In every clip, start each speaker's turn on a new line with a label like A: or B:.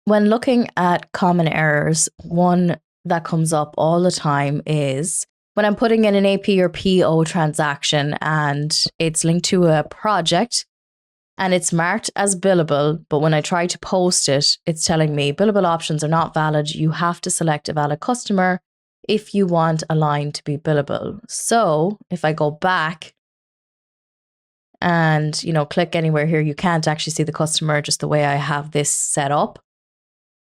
A: When looking at common errors, one that comes up all the time is when I'm putting in an AP or PO transaction and it's linked to a project and it's marked as billable, but when I try to post it, it's telling me billable options are not valid. You have to select a valid customer if you want a line to be billable. So if I go back and, click anywhere here, you can't actually see the customer just the way I have this set up.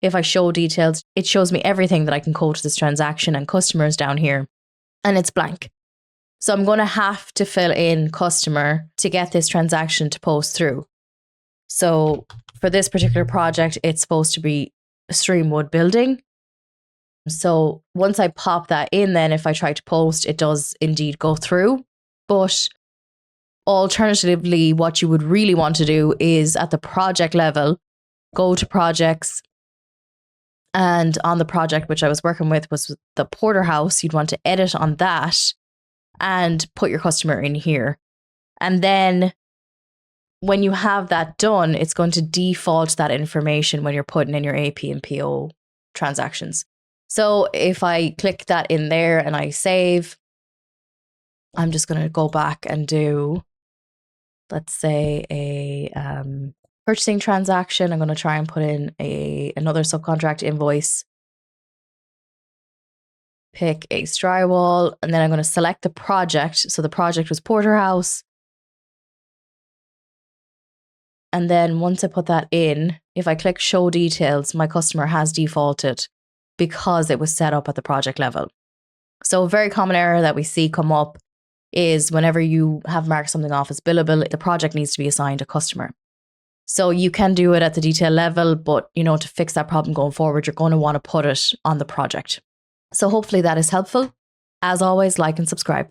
A: If I show details, it shows me everything that I can code to this transaction and customers down here, and it's blank. So I'm going to have to fill in customer to get this transaction to post through. So for this particular project, it's supposed to be a Streamwood building. So once I pop that in, then if I try to post, it does indeed go through. But alternatively, what you would really want to do is at the project level, go to projects. And on the project which I was working with was the Porterhouse, you'd want to edit on that and put your customer in here. And then when you have that done, it's going to default that information when you're putting in your AP and PO transactions. So if I click that in there and I save, I'm just going to go back and do, let's say, a purchasing transaction. I'm going to try and put in another subcontract invoice, pick a drywall, and then I'm going to select the project. So the project was Porterhouse. And then once I put that in, if I click show details, my customer has defaulted because it was set up at the project level. So a very common error that we see come up is whenever you have marked something off as billable, the project needs to be assigned a customer. So you can do it at the detail level, but to fix that problem going forward, you're going to want to put it on the project. So hopefully that is helpful. As always, like and subscribe.